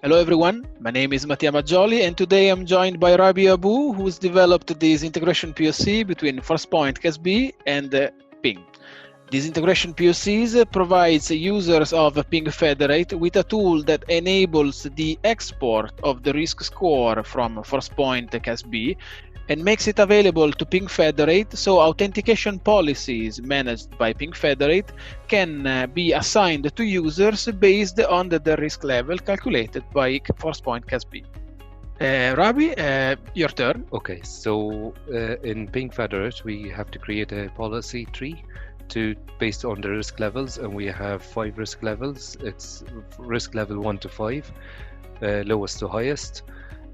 Hello everyone, my name is Mattia Maggioli, and today I'm joined by Rabih Abou, who's developed this integration POC between Forcepoint CASB and Ping. This integration POCs provides users of Ping Federate with a tool that enables the export of the risk score from Forcepoint CASB and makes it available to Ping Federate, so authentication policies managed by Ping Federate can be assigned to users based on the risk level calculated by Forcepoint CASB. Rabih, your turn. Okay, so in Ping Federate, we have to create a policy tree based on the risk levels, and we have 5 risk levels. It's risk level 1 to 5, lowest to highest.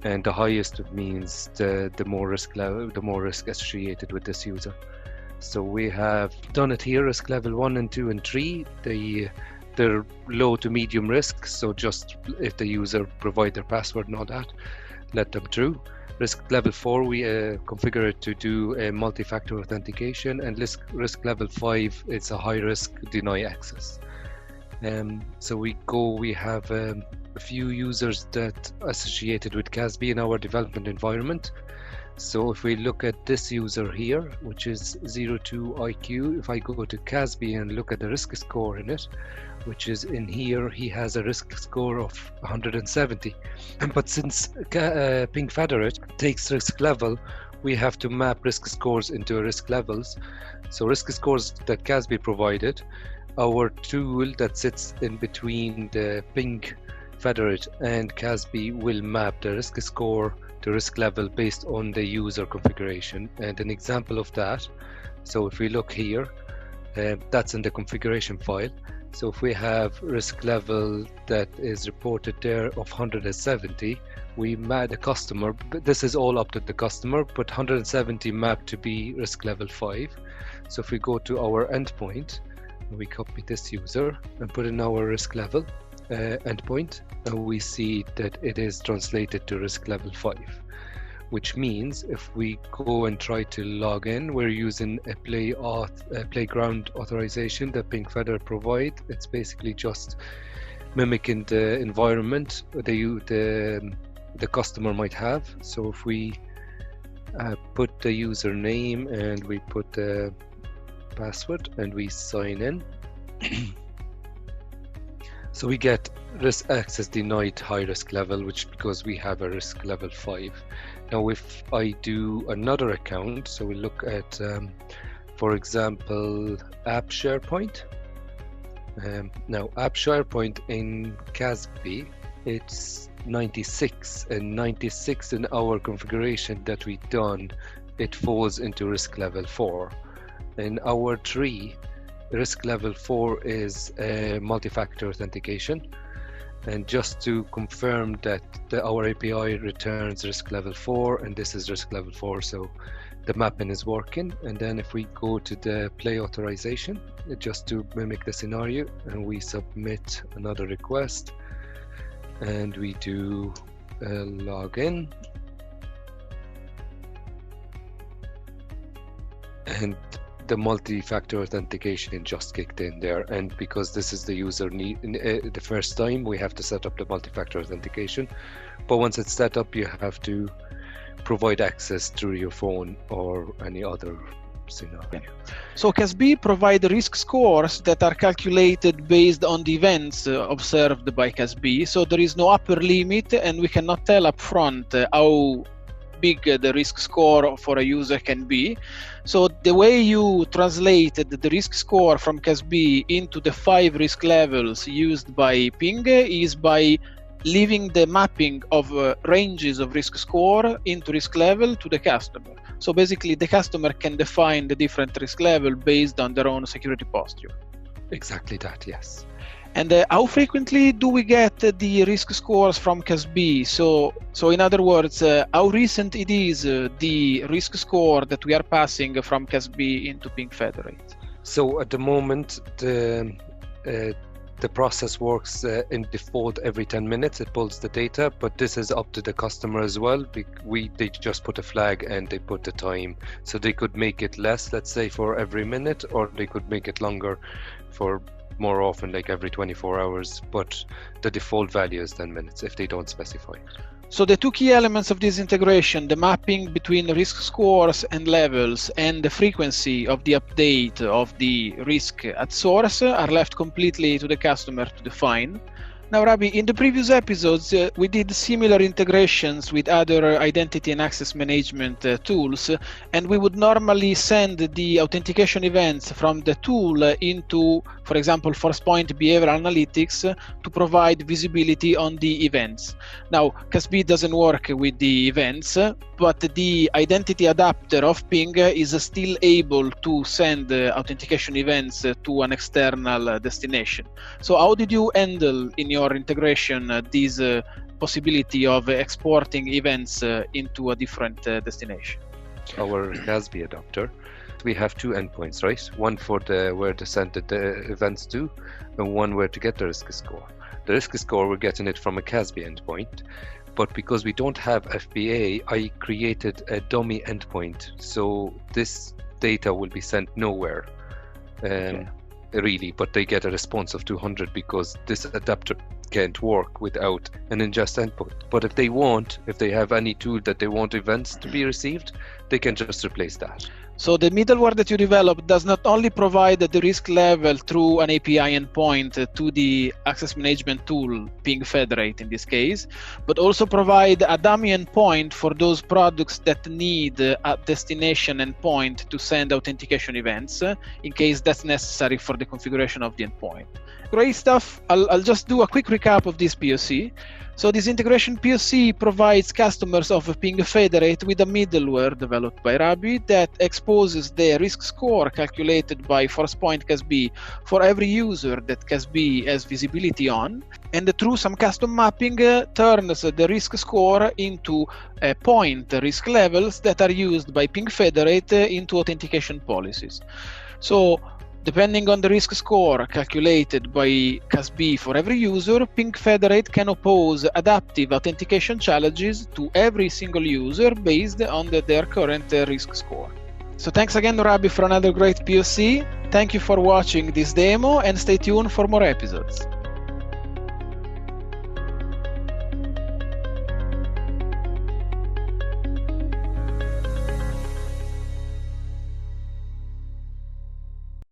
And the highest means the more risk level, the more risk associated with this user. So we have done it here, risk level 1 and 2 and 3. They're low to medium risk, so just if the user provide their password and all that, let them through. Risk level 4, we configure it to do a multi-factor authentication, and risk level 5, it's a high risk, deny access. So we have a few users that associated with CASB in our development environment. So if we look at this user here, which is 02IQ, if I go to CASB and look at the risk score in it, which is in here, he has a risk score of 170. But since Ping Federate takes risk level, we have to map risk scores into risk levels. So risk scores that CASB provided, our tool that sits in between the Ping Federate and CASB will map the risk score to risk level based on the user configuration. And an example of that, so if we look here, that's in the configuration file. So if we have risk level that is reported there of 170, we map the customer, but this is all up to the customer, but 170 mapped to be risk level 5. So if we go to our endpoint, we copy this user and put in our risk level endpoint, and we see that it is translated to risk level 5, which means if we go and try to log in, we're using a playground authorization that Ping Federate provide. It's basically just mimicking the environment the customer might have. So if we put the username and we put the password and we sign in, so we get risk access denied high risk level, which because we have a risk level 5. Now if I do another account, so we look at for example app SharePoint. Now app SharePoint in CASB, it's 96, and 96 in our configuration that we done, it falls into risk level 4. In our tree, risk level 4 is multi-factor authentication, and just to confirm that our API returns risk level 4, and this is risk level 4, so the mapping is working. And then if we go to the play authorization, just to mimic the scenario, and we submit another request and we do login, and the multi-factor authentication just kicked in there. And because this is the user the first time, we have to set up the multi-factor authentication, but once it's set up, you have to provide access through your phone or any other scenario. So CASB provide risk scores that are calculated based on the events observed by CASB, so there is no upper limit, and we cannot tell upfront how big the risk score for a user can be. So the way you translated the risk score from CASB into the 5 risk levels used by Ping is by leaving the mapping of ranges of risk score into risk level to the customer. So basically the customer can define the different risk level based on their own security posture. Exactly that, yes. And how frequently do we get the risk scores from CASB? So in other words, how recent it is the risk score that we are passing from CASB into Ping Federate? So at the moment, The process works in default every 10 minutes. It pulls the data, but this is up to the customer as well. They just put a flag and they put the time. So they could make it less, let's say, for every minute, or they could make it longer for more often, like every 24 hours. But the default value is 10 minutes if they don't specify. So the two key elements of this integration, the mapping between risk scores and levels and the frequency of the update of the risk at source, are left completely to the customer to define. Now, Rabih, in the previous episodes, we did similar integrations with other identity and access management tools, and we would normally send the authentication events from the tool into, for example, Forcepoint Behavioral Analytics to provide visibility on the events. Now, CASB doesn't work with the events, but the identity adapter of Ping is still able to send authentication events to an external destination. So how did you handle in your integration this possibility of exporting events into a different destination? Our CASB adapter, we have two endpoints, right? One for where to send the events to, and one where to get the risk score. The risk score, we're getting it from a CASB endpoint, but because we don't have FBA, I created a dummy endpoint. So this data will be sent nowhere, really, but they get a response of 200 because this adapter can't work without an ingest input. But if they have any tool that they want events to be received, they can just replace that. So the middleware that you developed does not only provide the risk level through an API endpoint to the access management tool, Ping Federate in this case, but also provide a dummy endpoint for those products that need a destination endpoint to send authentication events in case that's necessary for the configuration of the endpoint. Great stuff. I'll just do a quick recap of this POC. So this integration POC provides customers of Ping Federate with a middleware developed by Rabih that exposes the risk score calculated by Forcepoint CASB for every user that CASB has visibility on, and through some custom mapping turns the risk score into point risk levels that are used by Ping Federate into authentication policies. So depending on the risk score calculated by CASB for every user, Ping Federate can oppose adaptive authentication challenges to every single user based on their current risk score. So thanks again, Rabih, for another great POC. Thank you for watching this demo and stay tuned for more episodes.